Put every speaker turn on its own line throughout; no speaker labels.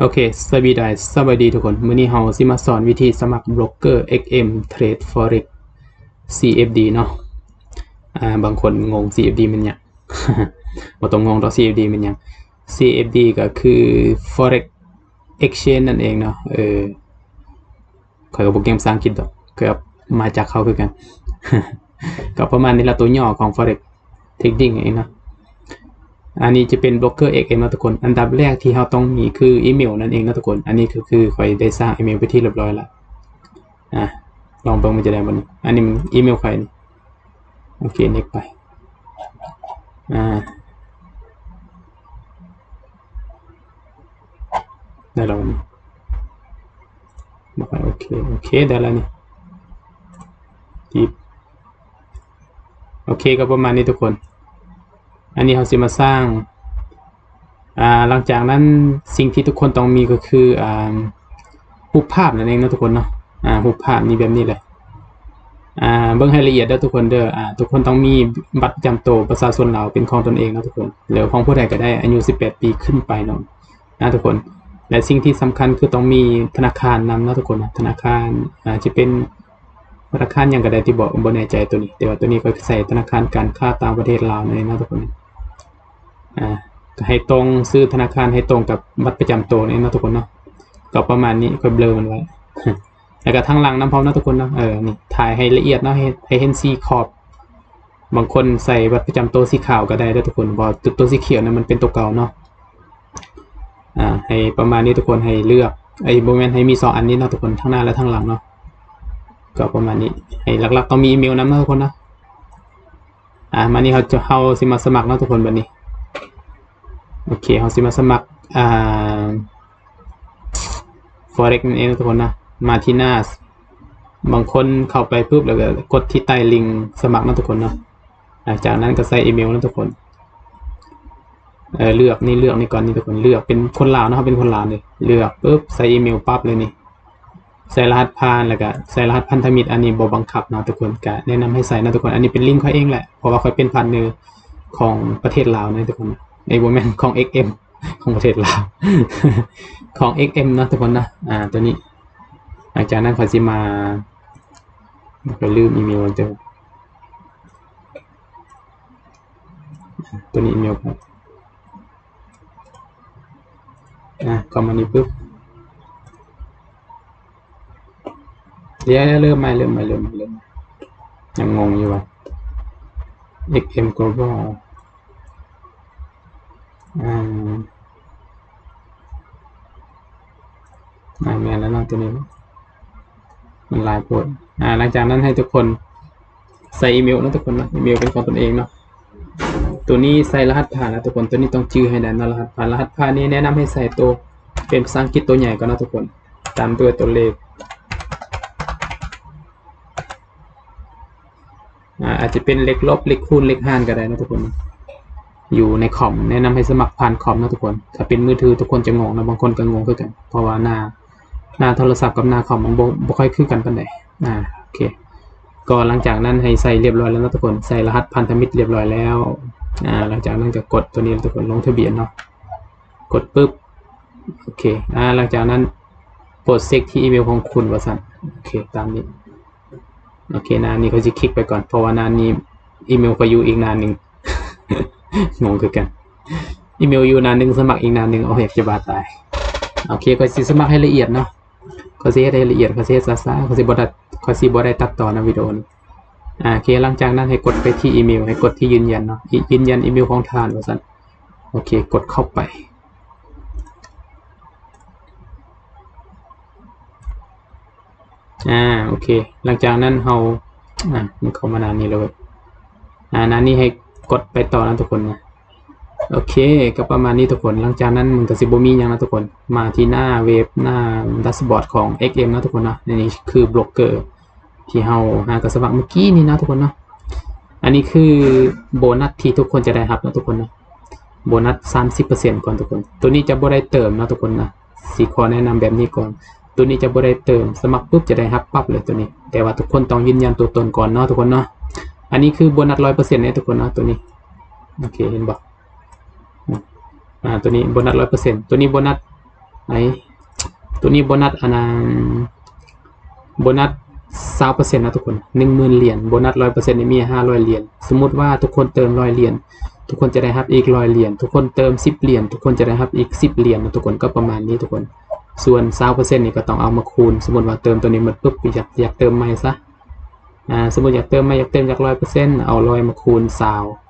โอเคสวัสดีทุกคนมื้อนี้เฮาสิมาสอนวิธีสมัครโบรกเกอร์ XM Trade Forex CFD เนาะบางคนงง CFD มันหยัง บ่ต้องงงดอก CFD มันหยัง CFD ก็คือ Forex Exchange นั่นเองเนาะข้อยก็บ่เก่งภาษาอังกฤษดอกเกือบมาจากเขาคือกัน ก็ประมาณนี้ละตัวย่อของ Forex Trading เองเนาะอันนี้จะเป็นโบรกเกอร์ XM นะทุกคนอันดับแรกที่เราต้องมีคืออีเมลนั่นเองนะทุกคนอันนี้คือค่อยได้สร้างอีเมลไปที่เรียบร้อยแล้วลองเบิ่งมันจะได้บ่นี่อันนี้อีเมลใครนี่โอเค next ไปได้แล้วนี่บอกโอเคได้แล้วนี่ทีโอเคก็ประมาณนี้ทุกคนอันนี้เราสิมาสร้างหลังจากนั้นสิ่งที่ทุกคนต้องมีก็คือรูปภาพนั่นเองนะทุกคนเนาะรูปภาพนี้แบบนี้เลยเบิ่งให้ละเอียดเด้อทุกคนเด้อทุกคนต้องมีบัตรประจำตัวประชาชนเราเป็นของตนเองนะทุกคนหรือของผู้ใดก็ได้อายุ18ปีขึ้นไปเนาะทุกคนและสิ่งที่สำคัญคือต้องมีธนาคารนำนะทุกคนธนาคารจะเป็นธนาคารยังก็ได้ที่บอกบ่แน่ใจตัวนี้แต่ว่าตัวนี้ก็ใส่ธนาคารการค้าต่างประเทศลาวนั่นเองนะทุกคนให้ตรงซื้อธนาคารให้ตรงกับบัตรประจำตัวนี่นะทุกคนเนาะก็ประมาณนี้ค่อยเบลอมันไว้ แล้วก็ทางหลังน้ำพร้อมนะทุกคนเนาะนี่ถ่ายให้ละเอียดเนาะให้เห็นสีขอบบางคนใส่บัตรประจำตัวสีขาวก็ได้ด้วยทุกคนเพราะตัวสีเขียวนั้นมันเป็นตัวเก่าเนาะให้ประมาณนี้ทุกคนให้เลือกโมเมนต์ให้มี2อันนี้นะทุกคนทั้งหน้าและทั้งหลังเนาะก็ประมาณนี้ให้หลักๆต้องมีอีเมลนำนะทุกคนนะมานี่เขาสิมาสมัครนะทุกคนแบบนี้โอเคเขาสิมาสมัครForex นั่นเองทุกคนนะมาที่หน้าบางคนเข้าไปปุ๊บแล้วก็กดที่ใต้ลิงก์สมัครนะทุกคนนะจากนั้นก็ใส่อีเมลนะทุกคนเลือกนี่ก่อนนี่ทุกคนเลือกเป็นคนลาวนะครับเป็นคนลาวเลยเลือกปุ๊บใส่อีเมลปั๊บเลยนี่ใส่รหัสผ่านแล้วก็ใส่รหัสพันธมิตรอันนี้บ่บังคับนะทุกคนก็แนะนำให้ใส่นะทุกคนอันนี้เป็นลิงก์เขาเองแหละเพราะว่าเขาเป็นพาร์ทเนอร์ของประเทศลาวนะทุกคนในโมเมนต์ของ XM ของประเทศลาวของ XM นะทุกคนนะตัวนี้หลังจากนั้นเขาสิมาไปลืมอีเมลเจอตัวนี้อีเมลครับก็มานี่ปุ๊บเดี๋ยวเริ่มใหม่ยังงงอยู่ว่ะ XM Global แม่นแล้วเนาะตัวนี้มันลายโพดหลังจากนั้นให้ทุกคนใส่อีเมลนะทุกคนนะอีเมลเป็นของตนเองเนาะตัวนี้ใส่รหัสผ่านนะทุกคนตัวนี้ต้องชื่อให้ได้นะรหัสผ่านนี้แนะนำให้ใส่ตัวเป็นภาษาอังกฤษตัวใหญ่ก่อนนะทุกคนตามด้วยตัวเลขอาจจะเป็นเลขลบเลขคูณเลขหารก็ได้นะทุกคนอยู่ในคอมแนะนำให้สมัครผ่านคอมนะทุกคนถ้าเป็นมือถือทุกคนจะงงนะบางคนก็งงคือกันเพราะว่าหน้าโทรศัพท์กับหน้าคอมมันบ่ค่อยคือกันปานใดโอเคก็หลังจากนั้นให้ใส่เรียบร้อยแล้วนะทุกคนใส่รหัสพันธมิตรเรียบร้อยแล้วหลังจากนั้นก็กดตัวนี้ทุกคนลงทะเบียนเนาะกดปุ๊บโอเคหลังจากนั้นกดเช็คที่อีเมลของคุณว่าซั่นโอเคตามนี้โอเคหน้านี้เขาจะคลิกไปก่อนเพราะว่าหน้านี้อีเมลก็อยู่อีกหน้านึง งงคือกันอีเมลอยู่หน้านึงสมัครอีกหน้านึงอยากจะบาดตายโอเคก็สิสมัครให้ละเอียดเนาะก็สิเฮ็ดให้ละเอียดก็สิเฮ็ดช้าๆก็สิบ่ได้ตัดต่อนะวิดีโอนี้โอเคหลังจากนั้นให้กดไปที่อีเมลให้กดที่ยืนยันเนาะยืนยันอีเมลของท่านว่าซั่นโอเคกดเข้าไปโอเคหลังจากนั้นเฮามันเข้ามาหน้านี้เลยหน้านี้ให้กดไปต่อนะทุกคนนะโอเคก็ประมาณนี้ทุกคนหลังจากนั้นมันก็สิบ่มีหยังนะทุกคนมาที่หน้าเว็บหน้าดัชบอร์ดของ XM นะทุกคนนะนี่คือโบรกเกอร์ที่เฮาหากสมัครเมื่อกี้นี่นะทุกคนเนาะอันนี้คือโบนัสที่ทุกคนจะได้รับนะทุกคนนะโบนัส 30% ก่อนทุกคนตัวนี้จะบ่ได้เติมนะทุกคนนะสิขอแนะนำแบบนี้ก่อนตัวนี้จะบ่ได้เติมสมัครปุ๊บจะได้รับปั๊บเลยตัวนี้แต่ว่าทุกคนต้องยืนยันตัวตนก่อนเนาะทุกคนเนาะอันนี้คือโบนัส 100% เนี่ยทุกคนเนาะตัวนี้โอเคเห็นบ่ตัวนี้โบนัส 100% ตัวนี้โบนัส ไหนตัวนี้โบนัสโบนัส20%นะทุกคน 10,000 เหรียญโบนัส 100% นี่มี500 เหรียญสมมุติว่าทุกคนเติม100 เหรียญทุกคนจะได้รับอีก100 เหรียญทุกคนเติม10 เหรียญทุกคนจะได้รับอีก10 เหรียญนะทุกคนก็ประมาณนี้ทุกคนส่วน 20% นี่ก็ต้องเอามาคูณสมมุติว่าเติมตัวนี้หมดปุ๊บอยากเติมใหม่ซะสมมุติอยากเติมใหม่อยากเติมจาก 100% เอา100มาคูณ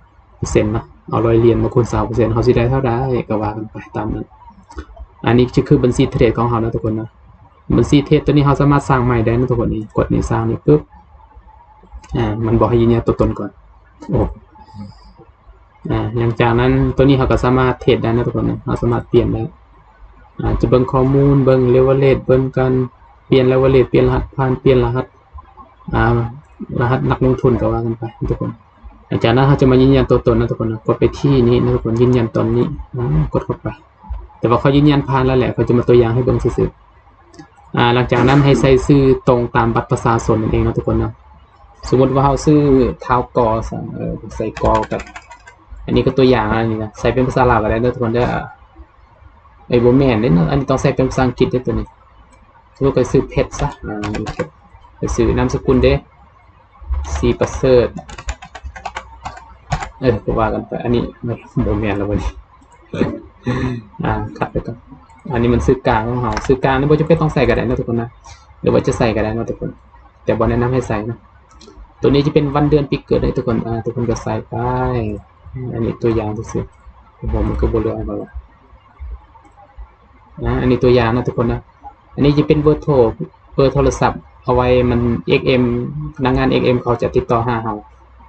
20%เนาะเอา100 เหรียญมาคูณ20%เขาสิได้เท่าใดก็ว่ากันไปตามนั้นอันนี้คือบัญชีเทรดของเขานะทุกคนนะบัญชีเทรดตัวนี้เขาสามารถสร้างใหม่ได้นะทุกคนนี่กดนี่สร้างนี่ปุ๊บมันบอกให้ยืนยันตัวตนก่อนโอ้หลังจากนั้นตัวนี้เขาก็สามารถเทรดได้นะทุกคนนะเขาสามารถเปลี่ยนได้จะเบิ่งข้อมูลเบิ่งเลเวลเลทเบิ่งการเปลี่ยนเลเวลเลทเปลี่ยนรหัสผ่านเปลี่ยนรหัสนักลงทุนก็ว่ากันไปทุกคนหลังจากนั้นเขาจะมายืนยันตัวตนนะทุกคนนะกดไปที่นี้นะทุกคนยืนยันตอนนี้กดเข้าไปแต่ว่าเขายืนยันผ่านแล้วแหละเขาจะมาตัวอย่างให้เบิ่งซื่อหลังจากนั้นให้ใส่ชื่อตรงตามบัตรประชาชนนั่นเองนะทุกคนนะสมมติว่าเขาซื้อเท้ากอใส่กอกับอันนี้ก็ตัวอย่างอันนี้นะใส่เป็นภาษาลาวก็ได้นะทุกคนได้โบแมนได้นะอันนี้ต้องใส่เป็นภาษาอังกฤษได้ตัวนี้สมมติก็ซื้อเพชรซะไปซื้อนามสกุลเด้ซีประเสริฐก็ว่ากันไปอันนี้ไม่โบแมนแล้ววันนี้ขัดไปก่อนอันนี้มันซื้อกลางของเราซื้อกลางนี่โบจะเป็นต้องใส่ก็ได้นะทุกคนนะหรือว่าจะใส่ก็ได้นะทุกคนแต่โบแนะนำให้ใส่นะตัวนี้จะเป็นวันเดือนปีเกิดให้ทุกคนทุกคนก็ใส่ไปอันนี้ตัวอย่างซื่อๆผมมันก็บ่เลือกเอาอันนี้ตัวอย่างนะทุกคนนะอันนี้จะเป็นเบอร์โทรศัพท์เอาไว้มัน XM พนักงาน XM เขาจะติดต่อหาเรา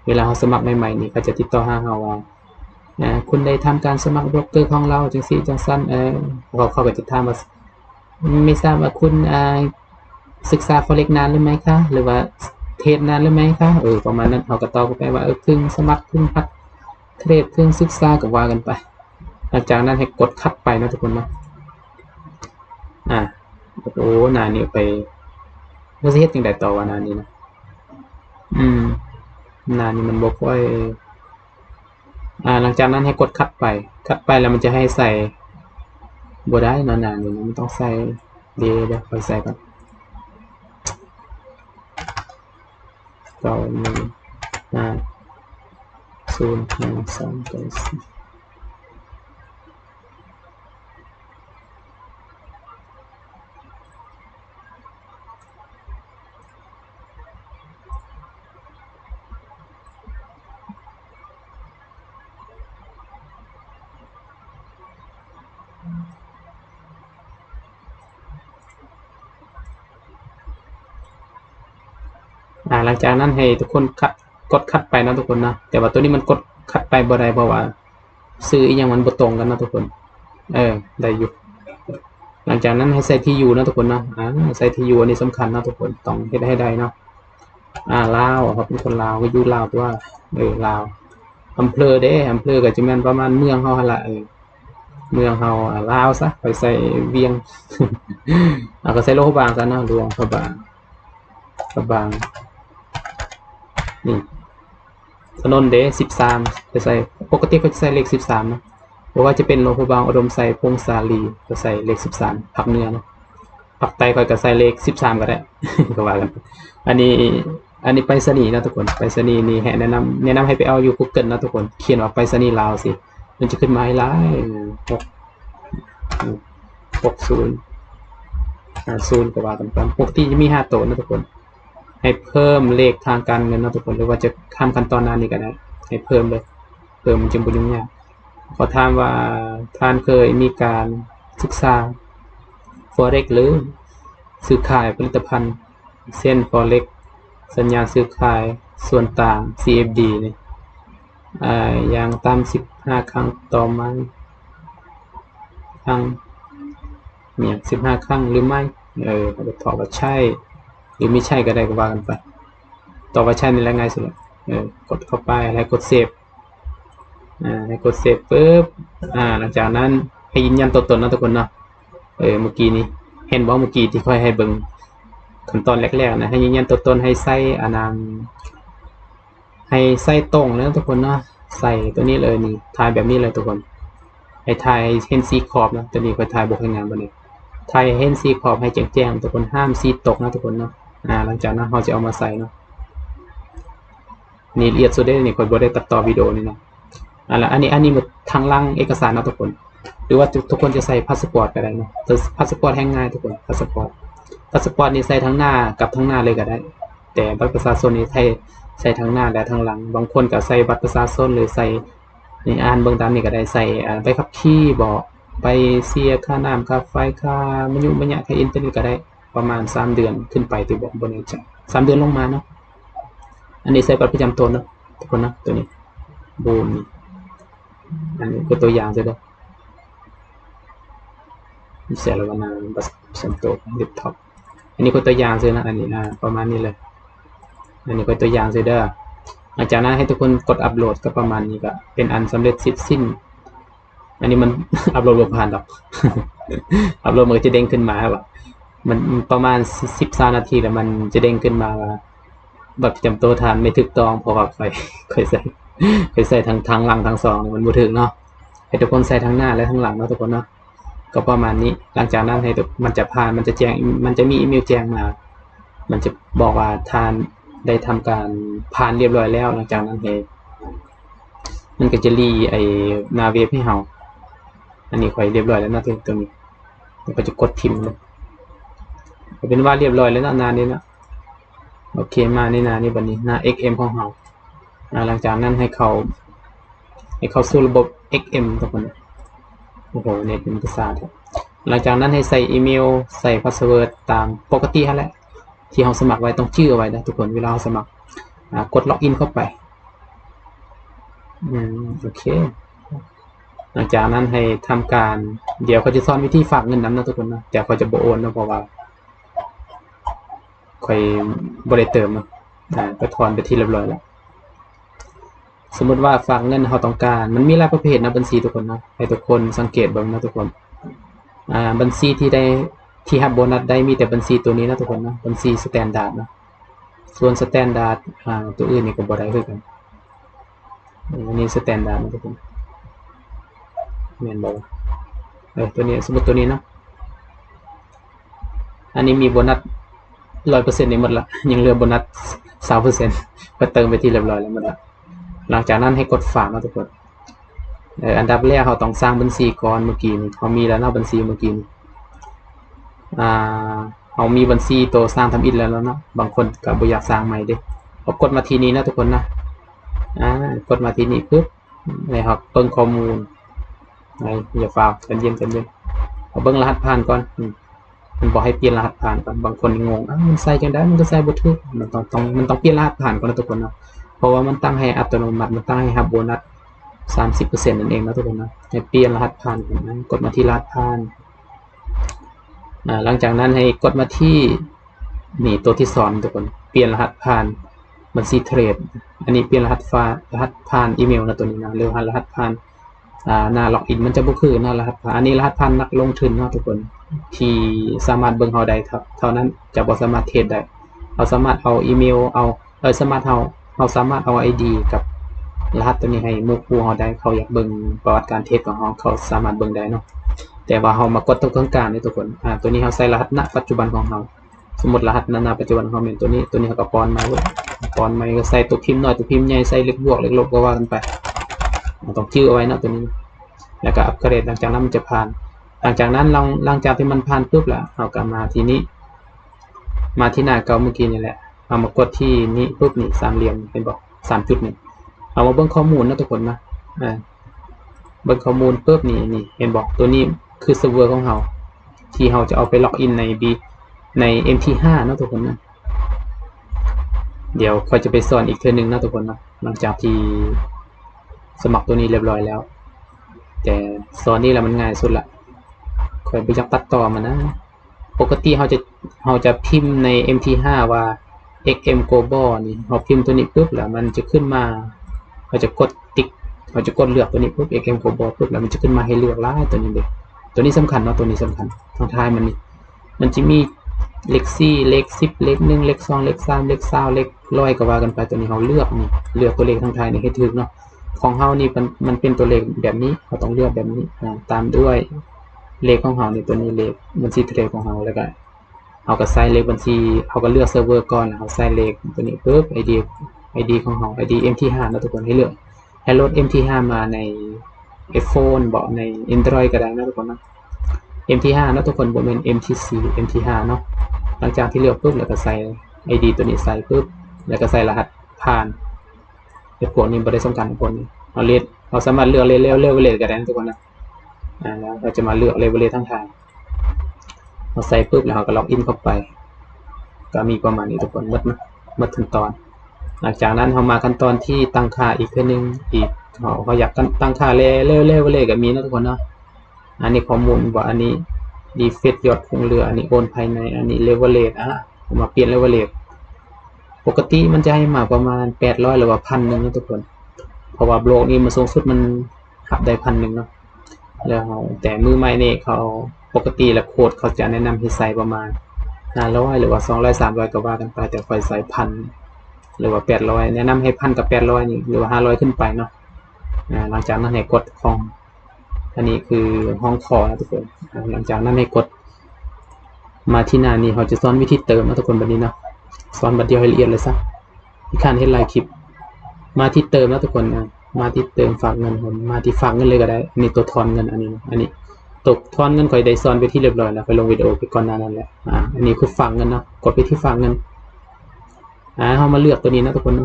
เวลาเขาสมัครใหม่ๆนี่เขาจะติดต่อหาเราว่าคุณได้ทำการสมัครบล็อกเกอร์ของเราจังซี่จังซั่นเขาก็จะถามว่าไม่ทราบว่าคุณศึกษา Forex นานหรือไม่คะหรือว่าเทรดนานหรือไม่คะประมาณนั้นเขาก็ตอบไปว่าเพิ่งสมัครเพิ่งพักเทรดเพิ่งศึกษาก็ว่ากันไปหลังจากนั้นให้กดคัดไปนะทุกคนนะหน้านี้ไปว่าสิเฮ็ดจังได๋ต่อว่าหน้านี้นะหน้านี้มันบ่ค่อยหลังจากนั้นให้กดคัดไปแล้วมันจะให้ใส่บ่ได้หน้านี้มันต้องใส่เดี๋ยวค่อยใส่ก่อนหลังจากนั้นให้ทุกคนกดคัดไปนะทุกคนนะแต่ว่าตัวนี้มันกดคัดไปบ่ได้เพราะว่าซื้ออีกอย่างมันบ่ตรงกันนะทุกคนได้อยู่หลังจากนั้นให้ใส่ที่อยู่นะทุกคนนะใส่ที่อยู่อันนี้สำคัญนะทุกคนต้องเฮ็ดให้ได้เนาะลาวครับเป็นคนลาวก็อยู่ลาวตัวลาวอำเภอเด้อำเภอก็จะแม่นประมาณเมืองเฮาหั่นล่ะเมืองเฮาลาวซะไปใส่เวียงก็ใส่โลหะบางซะนะหลวงพระบางนี่ถนนเด้13จะใส่ปกติก็จะใส่เลข13นะเพราะว่าจะเป็นโลหะบางอุดมไซพงศาลีก็ใส่เลข13ภาคเหนือนะภาคใต้ก็ใส่เลข13ก็ได้ ก็ว่ากันอันนี้ไปรษณีย์นะทุกคนไปรษณีย์นี่แนะนำให้ไปเอาอยู่ Google นะทุกคนเขียนว่าไปรษณีย์ลาวสิมันจะขึ้นมาให้หลาย60ก็ว่ากันไปปกติจะมี5ตัวนะทุกคนให้เพิ่มเลขทางการเงินนะทุกคนหรือว่าจะทำขั้นตอนนั้นนี่ก็ได้ให้เพิ่มเลยเพิ่มมันจึงบ่ยุ่งยากขอถามว่าท่านเคยมีการศึกษา Forex หรือซื้อขายผลิตภัณฑ์เช่น Forex สัญญาณซื้อขายส่วนต่าง CFD นี่อย่างตาม15ครั้งต่อมาครั้งเนี่ย15ครั้งหรือไม่เขาจะตอบว่าใช่หรือไม่ใช่ก็ได้ก็ว่ากันไปตอบว่าใช่นี่แหละง่ายสุดกดเข้าไปแล้วกดเซฟให้กดเซฟปุ๊บหลังจากนั้นให้ยืนยันตัวตนนะทุกคนเนาะเมื่อกี้นี้เห็นบ่เมื่อกี้ที่ค่อยให้เบิ่งขั้นตอนแรกๆนะให้ยืนยันตัวตนให้ใส่ให้ใส่ตรงแล้วทุกคนเนาะใส่ตัวนี้เลยนี่ถ่ายแบบนี้เลยทุกคนให้ถ่ายเห็นสีขอบนะตัวนี้ค่อยถ่ายบวกให้งานบ่นี่ ไทยเห็นสีขอบให้แจ้งๆทุกคนห้ามสีตกนะทุกคนเนาะหลังจากนั้นเราจะเอามาใส่เนาะนี่ละเอียดสุดได้นี่คนบ่ได้ตัดต่อวิดีโอนี่เนาะแล้วอันนี้หมดทางล่างเอกสารนะทุกคนหรือว่าทุกคนจะใส่พาสปอร์ตก็ได้เนาะพาสปอร์ตแห้งง่ายทุกคนพาสปอร์ตนี่ใส่ทั้งหน้ากับทั้งหน้าเลยก็ได้ แต่บัตรประชาชนนี่ใส่ทั้งหน้าและทั้งหลังบางคนก็ใส่บัตรประชาชนหรือใส่ในอ่านเบื้องตามนี่ก็ได้ใส่ไปขับขี่บอกไปเสียค่าน้ำค่าไฟค่ามะยุมะยะค่าอินเทอร์เน็ตก็ได้ประมาณ3เดือนขึ้นไปตัวบอกบนนี้จ้ะ3เดือนลงมาเนาะอันนี้ใส่บัตรประจำตนเนาะทุกคนนะตัวนี้บูมอันนี้เป็นตัวอย่างจะได้เสียแล้วนะบัตรประจำตัวลิปท็อปอันนี้ก็ตัวอย่างเลยนะอันนี้ประมาณนี้เลยอันนี้ก็ตัวอย่างเลยเด้อหลังจากนั้นให้ทุกคนกดอัปโหลดก็ประมาณนี้ก็เป็นอันสำเร็จสิ้นอันนี้มัน อัปโหลดผ่านดอก อัปโหลดมันจะเด้งขึ้นมาว่ามันประมาณ13 นาทีแล้วมันจะเด้งขึ้นมาว่าบัตรประจำตัวทานไม่ถูกต้องเพราะว่าเคยใส่ทั้งหลังทั้งสองมันบ่ถึงเนาะให้ทุกคนใส่ทั้งหน้าและทั้งหลังเนาะทุกคนเนาะก็ประมาณนี้หลังจากนั้นให้มันจะผ่านมันจะแจ้งมันจะมีอีเมลแจ้งมามันจะบอกว่าทานได้ทำการผ่านเรียบร้อยแล้วหลังจากนั้นมันก็จะรีไอ้หน้าเว็บให้เฮาอันนี้ค่อยเรียบร้อยแล้วนะตรงนี้มันก็จะกดทิมเลยเป็นว่าเรียบร้อยแล้วนะหน้านี้นะโอเคมาในหน้านี้บัดนี้หน้า XM ของเฮาหลังจากนั้นให้เขาสู่ระบบ XM ทุกคนโอ้โหเน็ตเป็นภาษาหลังจากนั้นให้ใส่อีเมลใส่พาสเวิร์ดตามปกติฮะแหละที่เราสมัครไว้ต้องชื่อเอาไว้นะทุกคนเวลาเราสมัครกดล็อกอินเข้าไปโอเคหลังจากนั้นให้ทำการเดี๋ยวเขาจะสอนวิธีฝากเงินนั้นนะทุกคนนะแต่เขาจะบ่โอนนะเพราะว่าค่อยบ่ได้เติมนะไปถอนไปที่เรียบร้อยแล้วสมมติว่าฝากเงินเราต้องการมันมีหลายประเภทนะบัญชีทุกคนนะให้ทุกคนสังเกตบ้างนะทุกคนบัญชีที่รับโบนัสได้มีแต่บัญชีตัวนี้นะทุกคนนะบัญชีสแตนดาร์ดนะส่วนสแตนดาร์ดตัวอื่นนี่ก็บ่ได้คือกันอันนี้สแตนดาร์ดนะทุกคนแม่นบ่ตัวนี้สมมุติตัวนี้เนาะอันนี้มีโบนัส 100% นี่หมดละยังเหลือโบนัส 20% ก็เติมไปที่เรียบร้อยแล้วหมดละหลังจากนั้นให้กดฝากนะทุกคนอันดับแรกเราต้องสร้างบัญชีก่อนเมื่อกี้เขามีแล้วเนาะบัญชีเมื่อกี้เรามีบัญชีตัวสร้างทำอิฐแล้วเนาะบางคนก็บ่อยากสร้างใหม่เด้ก็กดมาที่นี้นะทุกคนนะกดมาที่นี้ปึ๊บนี่ครับเบิ่งข้อมูลอย่าฝากกันเย็นเอาเบิ่งรหัสผ่านก่อนมันบอกให้เปลี่ยนรหัสผ่านก่อนบางคนงงมันใส่จังได๋มันก็ใส่บ่ถูกมันต้องเปลี่ยนรหัสผ่านก่อนนะทุกคนนะเพราะว่ามันตั้งให้อัตโนมัติมันตั้งให้รับโบนัส 30% นั่นเองนะทุกคนนะให้เปลี่ยนรหัสผ่านก่อนนะกดมาที่รหัสผ่านหลังจากนั้นให้กดมาที่นี่ตัวที่สอนทุกคนเปลี่ยนรหัสผ่านบัญชีเทรดอันนี้เปลี่ยนรหัสผ่านอีเมลนะตัวนี้นะหรือรหัสผ่านหน้าล็อกอินมันจะบ่คือหน้ารหัสผ่านอันนี้รหัสผ่านนักลงทุนเนาะทุกคนที่สามารถเบิ่งเฮาได้เท่านั้นจะบ่สามารถเทรดได้เราสามารถเอาอีเมลสามารถเราสามารถเอา ID กับรหัสตัวนี้ให้หมู่คู่เฮาได้เขาอยากเบิ่งประวัติการเทรดของเขาสามารถเบิ่งได้เนาะแต่ว่าเฮามากดตรงกลางนี่ทุกคนตัวนี้เฮาใส่รหัสณปัจจุบันของเฮาสมมุติรหัสณปัจจุบันของเฮาเป็นตัวนี้เฮาก็ป้อนมาก็ใส่ตัวพิมพ์น้อยตัวพิมพ์ใหญ่ใส่เลขบวกเลขลบก็ว่ากันไปต้องชื่อเอาไว้นะตัวนี้แล้วก็อัปเกรดหลังจากนั้นมันจะผ่านหลังจากนั้นหลังจากที่มันผ่านปุ๊บแล้วเฮาก็มาที่นี้มาที่หน้าเก่าเมื่อกี้นี่แหละเอามากดที่นี้ปุ๊บนี่สามเหลี่ยมเห็นบ่3จุดนี่เอามาเบิ่งข้อมูลนะทุกคนนะเบิ่งข้อมูลปุ๊บนี่เห็นบ่ตัวนี้คือเซิร์ฟเวอร์ของเฮาที่เฮาจะเอาไปล็อกอินใน MT5 เนาะทุกคนนะเดี๋ยวค่อยจะไปสอนอีกเทื่อนึงนะทุกคนนะหลังจากที่สมัครตัวนี้เรียบร้อยแล้วแต่สอนนี่แหละมันง่ายสุดละค่อยไปจับตัดต่อมันนะปกติเฮาจะพิมพ์ใน MT5 ว่า XM Global นี่เฮาพิมพ์ตัวนี้ปุ๊บแล้วมันจะขึ้นมาเขาจะกดติ๊กเขาจะกดเลือกตัวนี้ปุ๊บ XM Global ปุ๊บแล้วมันจะขึ้นมาให้เลือกหลายตัวนี้เด้ตัวนี้สำคัญเนาะตัวนี้สำคัญทางท้ายมันจะมีเลข4เลข10เลข1เลข2เลข3เลข20เลข100ก็ว่ากันไปตัวนี้เฮาเลือกตัวเลขทางท้ายนี่ให้ถูกเนาะของเฮานี่มันเป็นตัวเลขแบบนี้เราต้องเลือกแบบนี้ตามด้วย เลขของเรานี่ตัวนี้เลขบัญชีเทรดของเราแล้วก็เอาก็ใส่เลขบัญชีเขาก็เลือกเซิร์ฟเวอร์ก่อนแล้วเขาใส่เลขตัวนี้ปุ๊บ ID ของเรา ID MT5 นะทุกคนให้เลือกให้โหลด MT5 มาใน iPhone บอกใน Android ก็ได้นะทุกคนนะ MT5 นะทุกคนบ่แม่น MT4 MT5 เนาะหลังจากที่เลือกปุ๊บแล้วก็ใส่ ID ตัวนี้ใส่ปุ๊บแล้วก็ใส่รหัสผ่านไอ้พวกนี้บ่ได้สำคัญทุกคนเราเลือกเราสามารถเลือกเลเวลก็ได้นะทุกคนนะแล้วเราจะมาเลือกเลเวลทั้งทางเราใส่ปุ๊บแล้วเราก็ล็อกอินเข้าไปก็มีประมาณนี้ทุกคนหมดขั้นตอนหลังจากนั้นเรามาขั้นตอนที่ตั้งค่าอีกนึงอีกเขาอยากตั้งค่าเลเวลก็มีนะทุกคนเนาะอันนี้ข้อมูลว่าอันนี้ดีเฟตยอดคงเหลืออันนี้โอนภายในอันนี้เลเวลผมมาเปลี่ยนเลเวลปกติมันจะให้มาประมาณ800หรือว่า 1,000 นะทุกคนเพราะว่าโลกนี้มันสูงสุดมันหับได้ 1,000 แล้วแล้วแต่มือใหม่นี่เขาปกติแล้วโค้ดเขาจะแนะนำให้ใส่ประมาณ500หรือว่า200 300ก็ว่ากันไปแต่ค่อยใส่ 1,000 หรือว่า800แนะนำให้ 1,000 กับ 800นี่หรือว่า500ขึ้นไปเนาะหลังจากนั้นให้กดของอันนี้คือห้องคอนะทุกคนหลังจากนั้นให้กดมาที่หน้านี้เขาจะสอนวิธีเติมนะทุกคนแบบนี้เนาะสอนบัดเดียวให้ละเอียดเลยซะที่ขั้นให้ไลน์คลิปมาที่เติมนะทุกคนมาที่เติมฝากเงินผมมาที่ฝากเงินเลยก็ได้อันนี้ตัวทอนเงินอันนี้ตกทอนเงินค่อยได้สอนไปที่เรียบร้อยแล้วไปลงวิดีโอไปก่อนหน้านั้นแหละอันนี้คือฝากเงินเนาะกดไปที่ฝากเงินเขามาเลือกตัวนี้นะทุกคน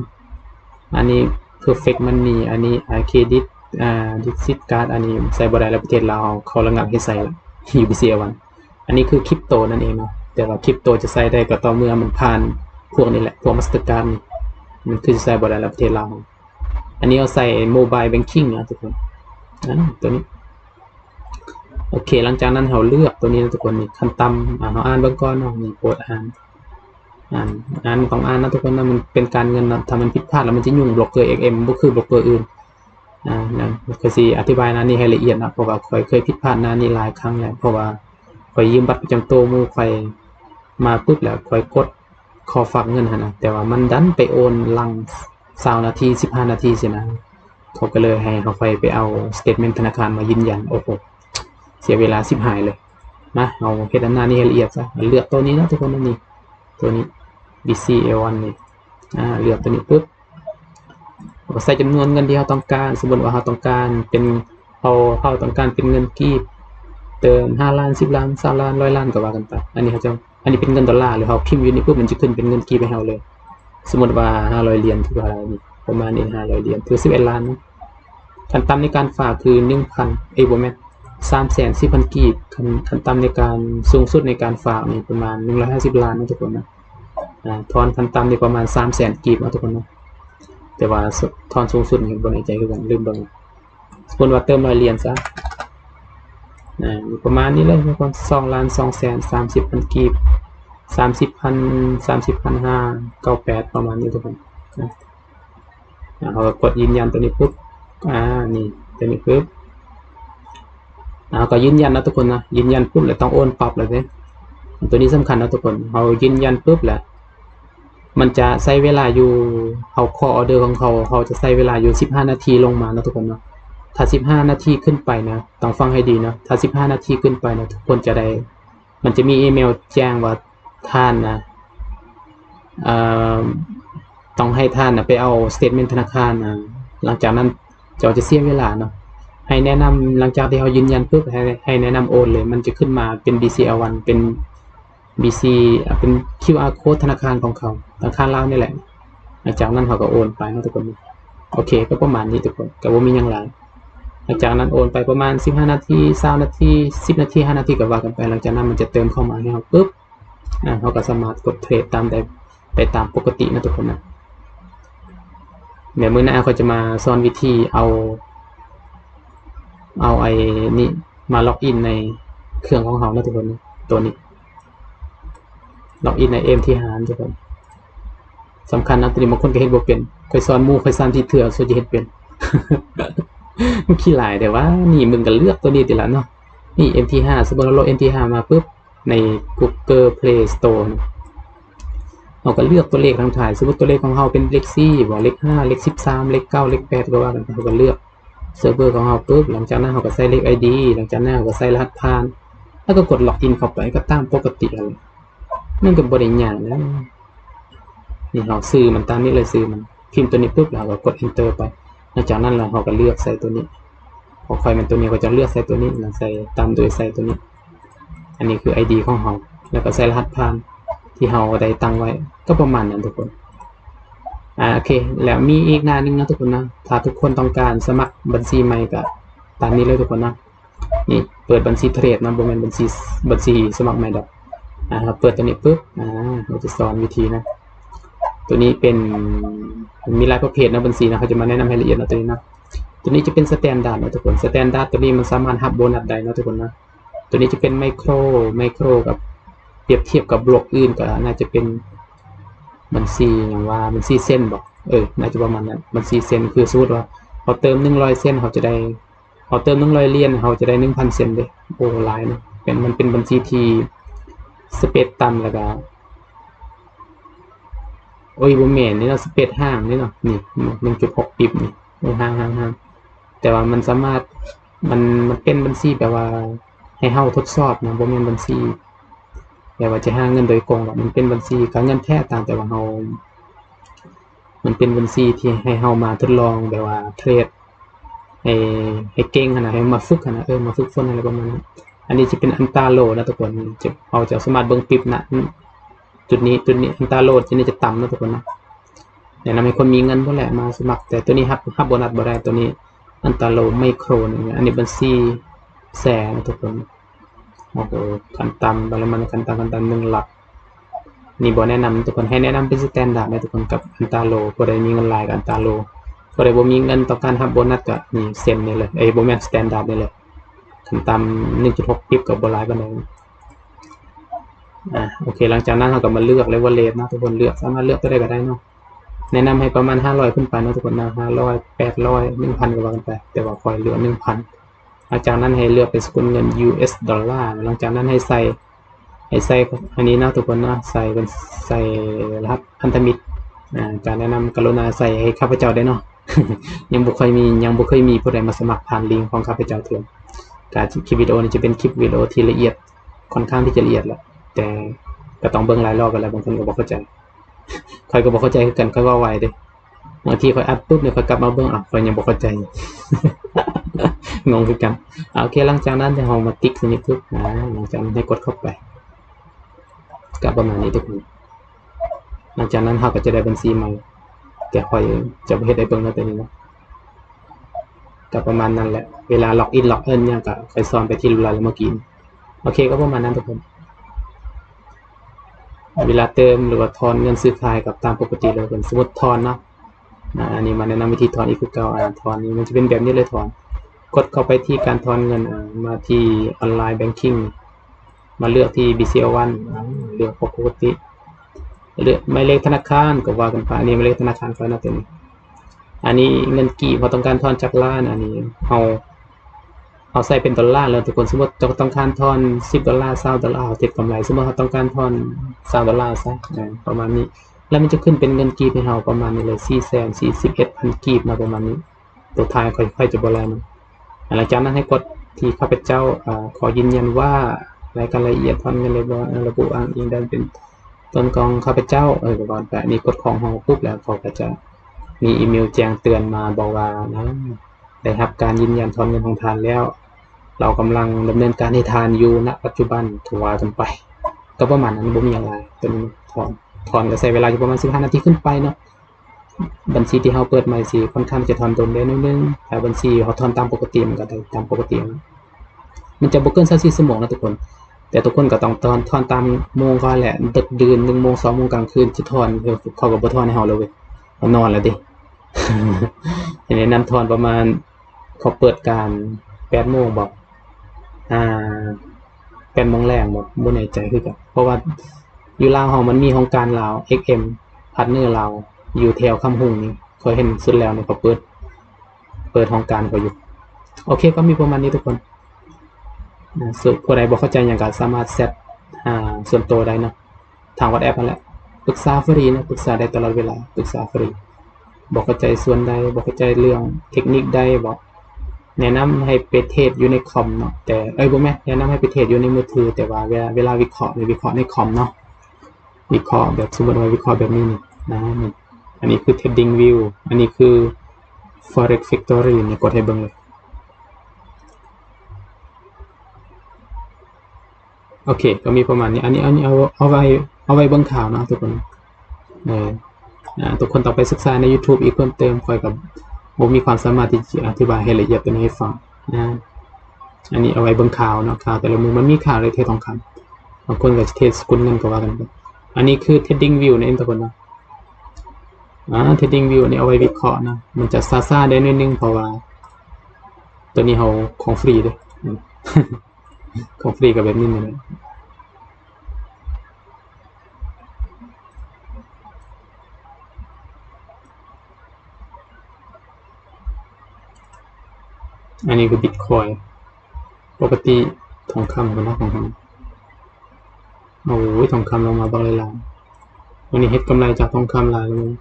อันนี้ perfect money อันนี้เครดิตดิจิตการ์ดอันนี้ใส่บ่ได้แล้วประเทศลาวเขาระงับให้ใส่ UBC1 อันนี้คือคริปโตนั่นเองเนาะแต่ว่าคริปโตจะใส่ได้ก็ต่อเมื่อมันผ่านพวกนี้แหละพวกมาสเตอร์การ์ดมันคือใส่บ่ได้แล้วประเทศลาวอันนี้เอาใส่โมบายแบงกิ้งนะทุกคนตัวนี้โอเคหลังจากนั้นเราเลือกตัวนี้นะทุกคนนี่ขั้นต่ำเราอ่านเบื้องก่อนเนาะนี่โปรดอ่านต้องอ่านนะทุกคนนะมันเป็นการเงินนะถ้ามันผิดพลาดแล้วมันจะยุ่งบล็อกเกอร์ XM บ่คือบล็อกเกอร์อื่นนะก็สิอธิบายนะนี่ให้ละเอียดนะเพราะว่าเคยผิดพลาดนะนี่หลายครั้งแล้วเพราะว่ายืมบัตรประจำตัวหมู่มาปุ๊บแล้วกดขอฝากเงินนะแต่ว่ามันดันไปโอนหลัง20 นาที15 นาทีสินะเขาก็เลยให้เขาไปเอาสเตทเมนต์ธนาคารมายืนยันโอ้โหเสียเวลาชิบหายเลยนะเอาเฮ็ดอันหน้านี่ให้ละเอียดซะเลือกตัวนี้นะทุกคนนี่ตัวนี้ BCL1 นี่เลือกตัวนี้ปุ๊บก็ใส่จำนวนเงินที่เราต้องการสมมติว่าเราต้องการเป็นเราต้องการเป็นเงินกีบเติม5 ล้าน10 ล้าน20 ล้าน100 ล้านก็ว่ากันไปอันนี้เป็นเงินดอลลาร์หรือเราพิมพ์อยู่นี่ปุ๊บมันจะขึ้นเป็นเงินกีบให้เราเลยสมมติว่า500 เหรียญถือว่าอะไรนี่ประมาณนี้500 เหรียญถือ11 ล้านขั้นต่ำในการฝากคือ 1,000บ่แม่น340,000 กีบขั้นต่ำในการสูงสุดในการฝากนี่ประมาณ150 ล้านนะทุกคนนะทอนขั้นต่ำนี่ประมาณ300,000 กีบนะทุกคนนะแต่ว่าทอนสูงสุดนี่บ่แน่ใจคือกันลืมเบิ่งสมมุติว่าเติม100 เหรียญซะประมาณนี้เลยทุกคน2,230,000 กีบ30,598ประมาณนี้ทุกคนเรากดยืนยันตัวนี้ปุ๊บนี่ตัวนี้ปุ๊บก็ยืนยันนะทุกคนนะยืนยันปุ๊บแล้วต้องโอนปรับเลยเนี่ยตัวนี้สำคัญนะทุกคนเรายืนยันปุ๊บแหละมันจะใช้เวลาอยู่เขาขอออเดอร์ของเขาจะใช้เวลาอยู่15 นาทีลงมานะทุกคนเนาะถ้า15 นาทีขึ้นไปนะต้องฟังให้ดีนะถ้า15 นาทีขึ้นไปนะทุกคนจะได้มันจะมีอีเมลแจ้งว่าท่านนะต้องให้ท่านนะไปเอาสเตทเมนต์ธนาคารหลังจากนั้นจะเสียเวลาเนาะให้แนะนำหลังจากที่เขายืนยันปุ๊บให้แนะนำโอนเลยมันจะขึ้นมาเป็น BCL1 เป็น BC เป็น QR code ธนาคารของเขาธนาคารลาวนี่แหละหลังจากนั้นเขาก็โอนไปนะทุกคนโอเคก็ประมาณนี้ทุกคนก็บ่มีหยังหลายหลังจากนั้นโอนไปประมาณ15 นาที20 นาที10 นาที5 นาทีก็ว่ากันไปหลังจากนั้นมันจะเติมเข้ามาให้เราปุ๊บเขาก็สามารถกดเทรดตามได้ตามปกตินะทุกคนนะเดี๋ยวมื้อหน้าเขาจะมาสอนวิธีเอาไอ้นี่มาล็อกอินในเครื่องของเขานะทุกคนตัวนี้ล็อกอินใน MT5 ทุกคนสำคัญนะตัวนี้บางคนก็เฮ็ดบ่เป็นค่อยสอนหมู่ค่อยสอนที่เถื่อส่วนจะเฮ็ดเป็น มันขี้หลายแต่ว่านี่มึงก็เลือกตัวนี้ติละเนาะนี่ MT5 สมมุติเราโหลด MT5 มาปุ๊บใน Google Play Store เราก็เลือกตัวเลขทางถ่ายสมมุติตัวเลขของเราเป็นเลข4บ่เลข5เลข13เลข9เลข8ก็ว่ากันเราก็เลือกเซิร์ฟเวอร์ของเราปุ๊บหลังจากนั้นเราก็ใส่เลข ID หลังจากนั้นเราก็ใส่รหัสผ่าน แล้วก็กดล็อกอินเข้าไปก็ตามปกติอะไรนั่นก็บริญญางนะนี่เราซื้อมันตามนี้เลยซื้อมันพิมพ์ตัวนี้ปุ๊บเราก็กด enter ไปหลังจากนั้นเราก็เลือกใส่ตัวนี้พอใครมันตัวนี้ก็จะเลือกใส่ตัวนี้เราใส่ตามโดยใส่ตัวนี้อันนี้คือ ID ของเราแล้วก็ใส่รหัสผ่านที่เราได้ตั้งไว้ก็ประมาณนั้นทุกคนโอเคแล้วมีอีกหน้านึงนะทุกคนนะถ้าทุกคนต้องการสมัครบัญชีใหม่ก็ตามนี้เลยทุกคนนะนี่เปิดบัญชีเทรดนะบ่แม่นบัญชีสมัครใหม่ดอกครับเปิดตัวนี้ปุ๊บเราจะสอนวิธีนะตัวนี้เป็นมีหลายประเภทนะบัญชีนะเขาจะมาแนะนำให้ละเอียดนะตัวนี้นะตัวนี้จะเป็นสแตนดาร์ดนะทุกคนสแตนดาร์ดตัวนี้มันสามารถหับโบนัสได้นะทุกคนนะตัวนี้จะเป็นไมโครกับเปรียบเทียบกับบล็อกอื่นก็น่าจะเป็นบัญชีอย่างว่าบัญชีเส้นบอกน่าจะประมาณนั้นบัญชีเส้นคือสมมติว่าเขาเติม100เส้นเขาจะได้เขาเติม100เหรียญเขาจะได้ 1,000 เส้นเลยโอ้หลายนะมันเป็นบัญชีที่สเปซต่ำแล้วก็บ่แม่นนี่เนาะสเปซห่างนี่เนาะนี่ 1.6 ปิบนี่ห่างแต่ว่ามันสามารถมันเป็นบัญชีแบบว่าให้เฮาทดสอบนะบ่แม่นบัญชีแบบว่าจะหาเงินโดยตรงมันเป็นบัญชีการเงินแท้ต่างแต่ว่าเฮามันเป็นบัญชีที่ให้เฮามาทดลองแบบว่าเทรดให้เก่งขนาดให้มาฝึกขนาดมาฝึกฝนอะไรประมาณนั้นอันนี้จะเป็นอันตราโลนะทุกคนจะสามารถเบิ่งปิบนะจุดนี้อันตราโลที่นี่จะต่ำนะทุกคนนะแนะนำให้คนมีเงินพวกแหละมาสมัครแต่ตัวนี้ฮับโบนัสบ่ได้ตัวนี้อันตราโลไมโครนี่อันนี้บัญชีแสนนะทุกคนโอ้โหขั้นต่ำบริมาณขั้นต่ำ1 หลักนี่บ่แนะนำทุกคนให้แนะนำเป็นสแตนดาร์ดนะทุกคนกับอันตราโลผู้ใดมีเงินหลายกับอันตราโลผู้ใดบ่มีเงินต้องการรับโบนัสก็นี่เซ็นนี่เลยบ่แม่นสแตนดาร์ดนี่เลยขั้นต่ำ 1.6 ปิบกับบ่หลายปานใดโอเคหลังจากนั้นเราก็มาเลือกเลเวลเลทนะทุกคนเลือกสามารถเลือกตัวใดก็ได้เนาะแนะนำให้ประมาณ500ขึ้นไปนะทุกคนนะ500 800 1,000ก็ว่ากันไปแต่ว่าคอยเหลือ 1,000 หลังจากนั้นให้เลือกเป็นสกุลเงิน US ดอลลาร์หลังจากนั้นให้ใส่อันนี้นะทุกคนนะใส่รหัสพันธมิตรการแนะนำกรุณาใส่ให้ข้าพเจ้าได้เนาะ ยังบ่เคยมีผู้ใดมาสมัครผ่านลิงก์ของข้าพเจ้าเถื่อนการคลิปวิดีโอนี้จะเป็นคลิปวิดีโอที่ละเอียดค่อนข้างที่จะละเอียดแหละแต่ก็ต้องเบิ่งหลายรอบกันแล้วบางคนก็บ่เข้าใจค่อยก็บ่เข้าใจคือกันค่อยว่าไวเด้บางทีค่อยอัดปุ๊บเนี่ยค่อยกลับมาเบิ่งค่อยยังบ่เข้าใจ งงคือกันโอเคหลังจากนั้นเรามาติ๊กตรงนี้ปุ๊บหลังจากนั้นให้กดเข้าไปก็ประมาณนี้ทุกคนหลังจากนั้นเราก็จะได้บัญชีใหม่แต่ค่อยจะบ่เฮ็ดได้เบิ่งแล้วตัวนี้เนาะก็ประมาณนั้นแหละเวลาล็อกอินล็อกเอิ้นเนี่ยก็ค่อยสอนไปที่รายละเมื่อกี้โอเคก็ประมาณนั้นทุกคนเวลาเติมหรือว่าถอนเงินซื้อขายกับตามปกติเลยเป็นสมมติถอนเนาะอันนี้มาแนะนำวิธีถอนอีกคือเก่าถอนนี้มันจะเป็นแบบนี้เลยถอนกดเข้าไปที่การถอนเงินมาที่ออนไลน์แบงกิ้งมาเลือกที่ BCL1 เลือกปกติเลือกหมายเลขธนาคารก็ว่ากันไปอันนี้หมายเลขธนาคารก็น่าเป็นอันนี้เงินกี่พอต้องการถอนจากล้านอันนี้เอาใส่เป็นดอลลาร์แล้วทุกคนสมมติต้องการถอน$10 $20ติดกำไรสมมติเราต้องการถอน$20ซะประมาณนี้แล้วมันจะขึ้นเป็นเงินกีบให้เราประมาณนี้เลย 441,000 กีบมาประมาณนี้ตัวท้ายค่อยจะบ่แล้วนะหลังจากนั้นให้กดที่ข้าพเจ้าขอยืนยันว่ารายการละเอียดถอนเงินระบุอ้างอิงได้เป็นต้นกองข้าพเจ้าก่อนแต่นี่กดของเราปุ๊บแล้วเขาก็จะมีอีเมลแจ้งเตือนมาบอกว่านะได้รับการยืนยันถอนเงินของทานแล้วเรากำลังดำเนินการให้ทานอยู่ณปัจจุบันถือว่ากันไปก็ประมาณนั้นบ่มีอะไรเป็นถอนก็ใช้เวลาอยู่ประมาณ15 นาทีขึ้นไปเนาะบัญชีที่เราเปิดใหม่สิค่อนข้างจะถอนโดนได้นิดนึงแต่บัญชีเราถอนตามปกติมันก็ได้ตามปกติมันจะบ่เกิน24 ชั่วโมงนะทุกคนแต่ทุกคนก็ต้องถอนตามโมงก็แหละดึกดื่น1 โมง 2 โมงกลางคืนสิถอนเขาก็บ่ถอนให้เราเลยเว้ยเรานอนแล้วดิ แนะนำถอนประมาณเขาเปิดการ8 โมงบอก8 โมงแรงบอกบ่แน่ใจคือกันเพราะว่าอยู่ลาวเฮามันมีโครงการลาว XM พาร์ทเนอร์ลาวอยู่แถวคำหุงนี่เคยเห็นสุดแล้วเนี่ยเขาเปิดโครงการเขาอยู่โอเคก็มีประมาณนี้ทุกคนส่วนผู้ใดบ่เข้าใจหยังก็สามารถแชทส่วนตัวได้เนาะทาง WhatsApp นั่นแหละปรึกษาฟรีนะปรึกษาได้ตลอดเวลาปรึกษาฟรีบ่เข้าใจส่วนใดบ่เข้าใจเรื่องเทคนิคใดบ่ แนะนำให้ไปเทรดอยู่ในคอมเนาะแต่บ่แม่นแนะนำให้ไปเทรดอยู่ในมือถือแต่ว่าเวลาวิเคราะห์วิเคราะห์ในคอมเนาะวิเคราะห์แบบสมมุติว่าวิเคราะห์แบบนี้นี่นะนี่อันนี้คือ Trading View อันนี้คือ Forex Factory นี่กดให้เบิ่งเลยโอเคก็มีประมาณนี้อันนี้เอาไว้เบิ่งข่าวนะทุกคนทุกคนต้องไปศึกษาใน YouTube อีกเพิ่มเติมค่อยกับผมมีความสามารถที่จะอธิบายให้ละเอียดตัวนี้ให้ฟังนะอันนี้เอาไว้เบิ่งข่าวเนาะข่าวแต่ละมือมันมีข่าวเลยเทรดทองคำบางคนก็จะเทรดสกุลเงินก็ว่ากันไปอันนี้คือ Trading View นะทุกคนนะTrading View นี่เอาไว้วิเคราะห์นะมันจะซ่าๆได้นิดนึงเพราะว่าตัวนี้เฮาของฟรีเด้ ของฟรีกับแบบนี้เลยอันนี้คือ Bitcoin ปกติทองคำกันนะทองคำโอ้ยทองคำลงมาบางหลายๆวันนี้เฮ็ดกำไรจากทองคำหลายเลย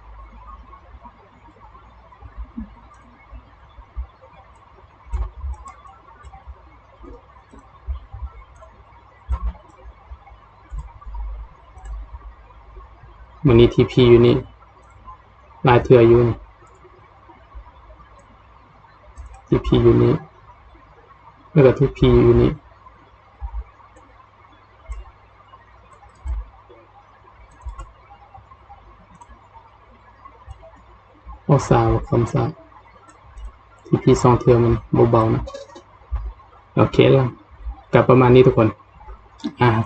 วันนี้ TP อยู่นี่ลายเถื่ออยู่นี่ TP อยู่นี่แล้วก็ TP อยู่นี่เอาสาวคำสาว TP 2เทื่อมันเบาๆนะโอเคแล้วกับประมาณนี้ทุกคน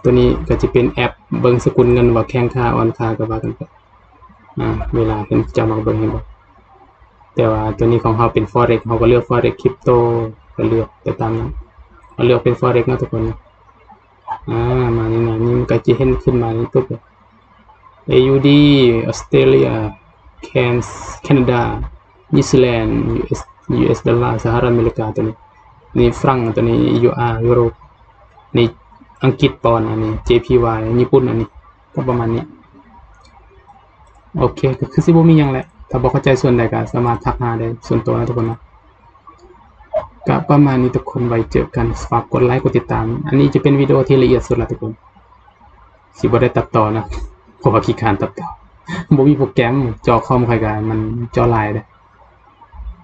ตัวนี้ก็จะเป็นแอปเบิ่งสกุลเงินว่าแข็งค่าอ่อนค่าก็ว่ากันไปเวลาเพิ่นจะมาเบิ่งให้บ่แต่ว่าตัวนี้ของเฮาเป็น Forex เฮาก็เลือก Forex Crypto ก็เลือกไปตามนั้นเฮาเลือกเป็น Forex นะทุกคนมานี่นะนี่มันก็จะเห็นขึ้นมานี่ปุ๊บ AUD ออสเตรเลียแคนาดานิวซีแลนด์ US ดอลลาร์สหรัฐอเมริกาตัวนี้นี่ฝรั่งตัวนี้ UR ยุโรปนี่อังกฤษปอนด์อันนี้ JPY ญี่ปุ่นอันนี้ก็ประมาณนี้โอเคก็คือสิบ่มีหยังแหละถ้าบ่เข้าใจส่วนใดก็สามารถทักหาได้ส่วนตัวนะทุกคนนะก็ประมาณนี้ทุกคนไว้เจอกันฝากกดไลค์กดติดตามอันนี้จะเป็นวิดีโอที่ละเอียดสุดละทุกคนสิบ่ได้ตัดต่อนะเพราะว่าขี้คร้านตัดต่อบ่มีโปรแกรมจอคอมใครก็มันจอลายเด้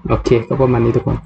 โอเคก็ประมาณนี้ทุกคน